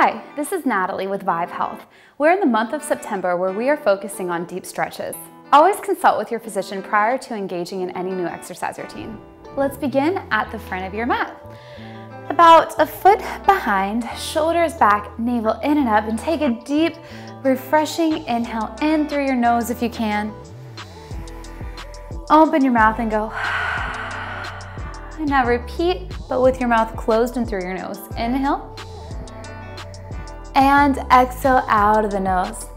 Hi, this is Natalie with Vive Health. We're in the month of September where we are focusing on deep stretches. Always consult with your physician prior to engaging in any new exercise routine. Let's begin at the front of your mat. About a foot behind, shoulders back, navel in and up, and take a deep, refreshing inhale in through your nose if you can. Open your mouth and go. And now repeat, but with your mouth closed and through your nose. Inhale. And exhale out of the nose.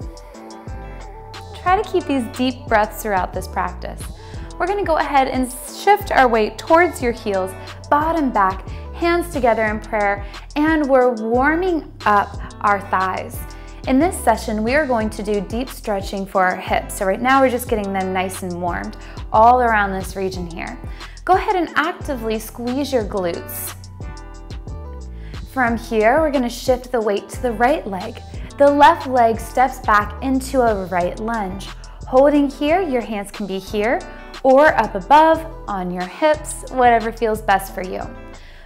Try to keep these deep breaths throughout this practice. We're going to go ahead and shift our weight towards your heels, bottom back, hands together in prayer, and we're warming up our thighs. In this session, we are going to do deep stretching for our hips. So right now we're just getting them nice and warmed all around this region here. Go ahead and actively squeeze your glutes. From here, we're going to shift the weight to the right leg. The left leg steps back into a right lunge. Holding here, your hands can be here or up above on your hips, whatever feels best for you.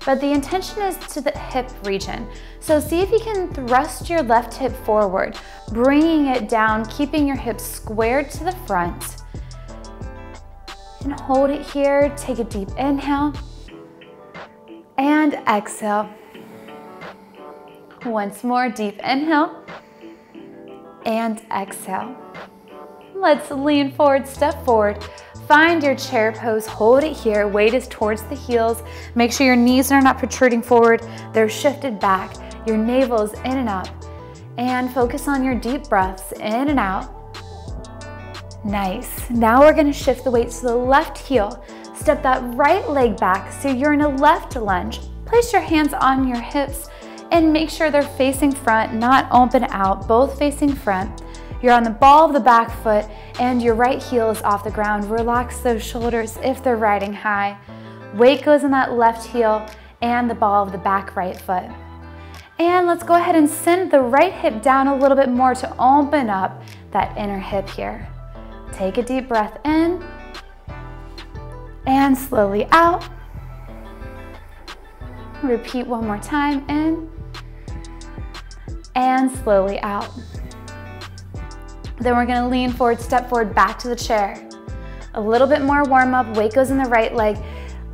But the intention is to the hip region. So see if you can thrust your left hip forward, bringing it down, keeping your hips squared to the front. And hold it here, take a deep inhale and exhale. Once more, deep inhale and exhale. Let's lean forward, step forward. Find your chair pose, hold it here, weight is towards the heels. Make sure your knees are not protruding forward, they're shifted back. Your navel is in and up. And focus on your deep breaths, in and out. Nice. Now we're gonna shift the weight to the left heel. Step that right leg back so you're in a left lunge. Place your hands on your hips and make sure they're facing front, not open out, both facing front. You're on the ball of the back foot and your right heel is off the ground. Relax those shoulders if they're riding high. Weight goes on that left heel and the ball of the back right foot. And let's go ahead and send the right hip down a little bit more to open up that inner hip here. Take a deep breath in and slowly out. Repeat one more time, in and slowly out. Then we're gonna lean forward, step forward, back to the chair. A little bit more warm up, weight goes in the right leg,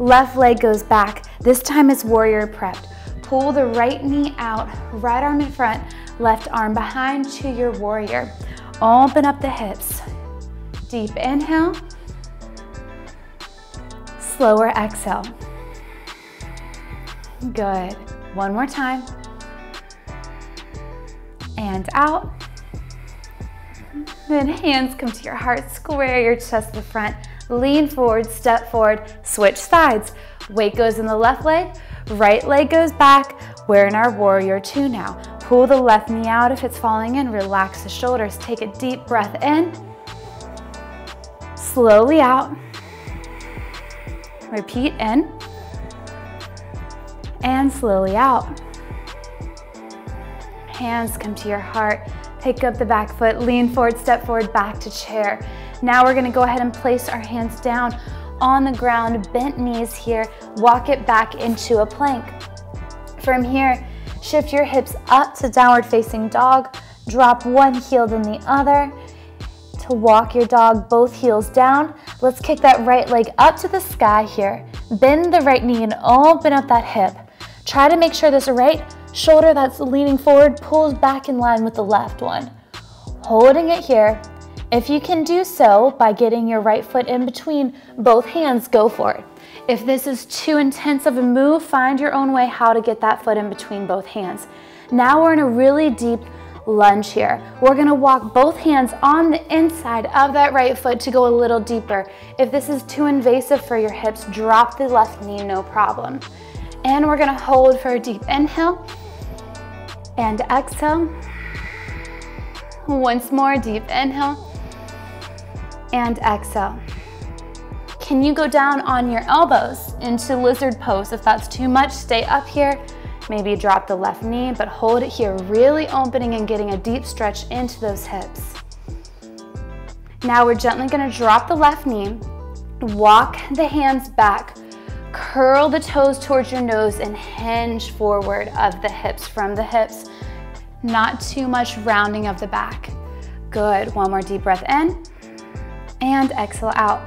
left leg goes back. This time it's warrior prepped. Pull the right knee out, right arm in front, left arm behind to your warrior. Open up the hips. Deep inhale, slower exhale. Good. One more time. And out. Then hands come to your heart, square your chest to the front, lean forward, step forward, switch sides. Weight goes in the left leg, right leg goes back. We're in our warrior two now. Pull the left knee out if it's falling in, relax the shoulders. Take a deep breath in, slowly out. Repeat in, and slowly out. Hands come to your heart. Pick up the back foot, lean forward, step forward, back to chair. Now we're gonna go ahead and place our hands down on the ground, bent knees here, walk it back into a plank. From here, shift your hips up to downward facing dog, drop one heel then the other. To walk your dog, both heels down. Let's kick that right leg up to the sky here. Bend the right knee and open up that hip. Try to make sure this right shoulder that's leaning forward pulls back in line with the left one. Holding it here. If you can do so by getting your right foot in between both hands, go for it. If this is too intense of a move, find your own way how to get that foot in between both hands. Now we're in a really deep lunge here. We're gonna walk both hands on the inside of that right foot to go a little deeper. If this is too invasive for your hips, drop the left knee, no problem. And we're gonna hold for a deep inhale and exhale. Once more, deep inhale and exhale. Can you go down on your elbows into lizard pose? If that's too much, stay up here. Maybe drop the left knee, but hold it here, really opening and getting a deep stretch into those hips. Now we're gently gonna drop the left knee, walk the hands back, curl the toes towards your nose and hinge forward of the hips from the hips. Not too much rounding of the back. Good, one more deep breath in, and exhale out.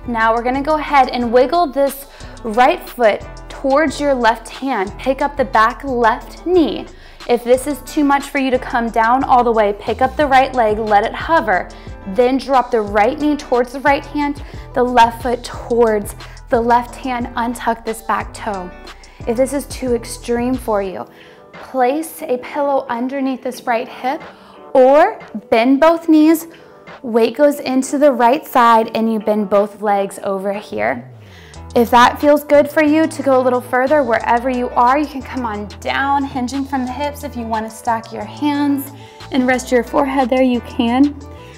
Now we're gonna go ahead and wiggle this right foot towards your left hand. Pick up the back left knee. If this is too much for you to come down all the way, pick up the right leg, let it hover, then drop the right knee towards the right hand, the left foot towards the left hand, untuck this back toe. If this is too extreme for you, place a pillow underneath this right hip or bend both knees, weight goes into the right side and you bend both legs over here. If that feels good for you to go a little further, wherever you are, you can come on down, hinging from the hips. If you want to stack your hands and rest your forehead there, you can.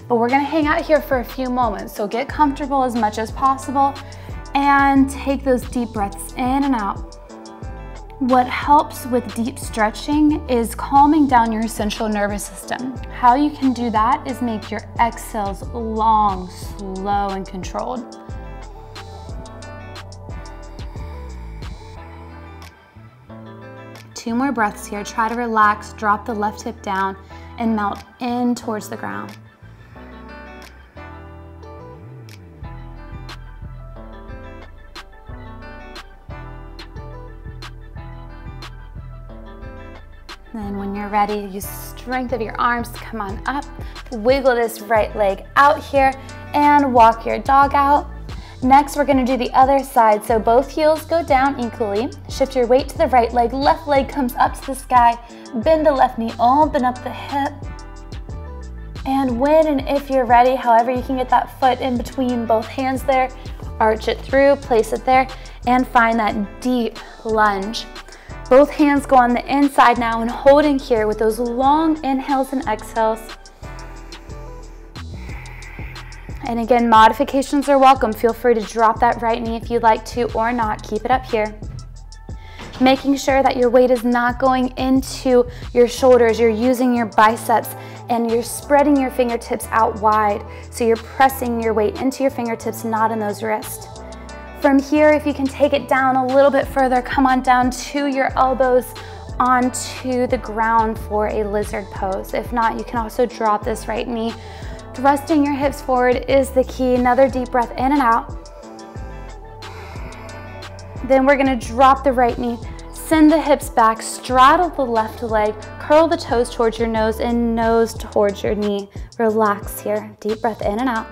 But we're going to hang out here for a few moments, so get comfortable as much as possible and take those deep breaths in and out. What helps with deep stretching is calming down your central nervous system. How you can do that is make your exhales long, slow, and controlled. Two more breaths here. Try to relax, drop the left hip down, and melt in towards the ground. Then when you're ready, use strength of your arms to come on up. Wiggle this right leg out here and walk your dog out. Next, we're gonna do the other side. So both heels go down equally. Shift your weight to the right leg. Left leg comes up to the sky. Bend the left knee, open up the hip. And when and if you're ready, however you can get that foot in between both hands there, arch it through, place it there, and find that deep lunge. Both hands go on the inside now and holding here with those long inhales and exhales. And again, modifications are welcome. Feel free to drop that right knee if you'd like to or not. Keep it up here. Making sure that your weight is not going into your shoulders. You're using your biceps and you're spreading your fingertips out wide. So you're pressing your weight into your fingertips, not in those wrists. From here, if you can take it down a little bit further, come on down to your elbows onto the ground for a lizard pose. If not, you can also drop this right knee. Thrusting your hips forward is the key. Another deep breath in and out. Then we're gonna drop the right knee, send the hips back, straddle the left leg, curl the toes towards your nose and nose towards your knee. Relax here. Deep breath in and out.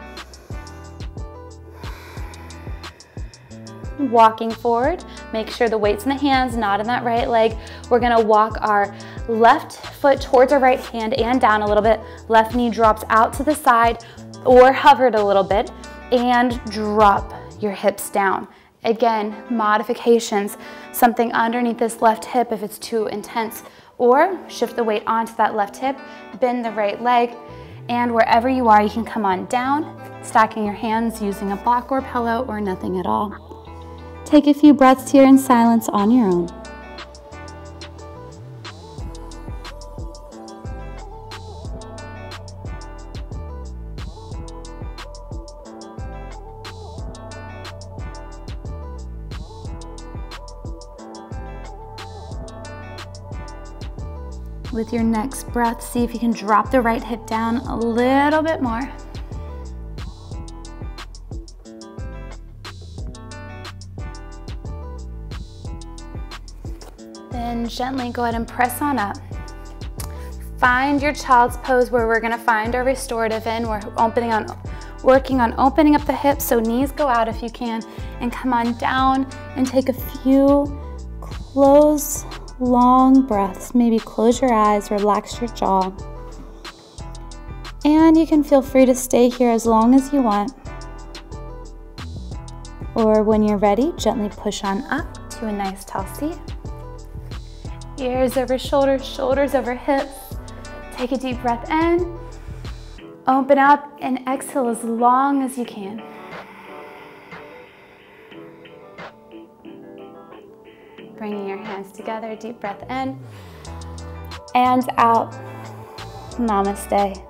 Walking forward, make sure the weight's in the hands, not in that right leg. We're gonna walk our left foot towards our right hand and down a little bit. Left knee drops out to the side or hovered a little bit and drop your hips down. Again, modifications, something underneath this left hip if it's too intense, or shift the weight onto that left hip, bend the right leg, and wherever you are, you can come on down, stacking your hands using a block or pillow or nothing at all. Take a few breaths here in silence on your own. With your next breath, see if you can drop the right hip down a little bit more. Then gently go ahead and press on up. Find your child's pose where we're gonna find our restorative in. We're working on opening up the hips, so knees go out if you can, and come on down and take a few close, long breaths. Maybe close your eyes, relax your jaw. And you can feel free to stay here as long as you want. Or when you're ready, gently push on up to a nice tall seat. Ears over shoulders, shoulders over hips. Take a deep breath in, open up, and exhale as long as you can. Bringing your hands together, deep breath in and out. Namaste.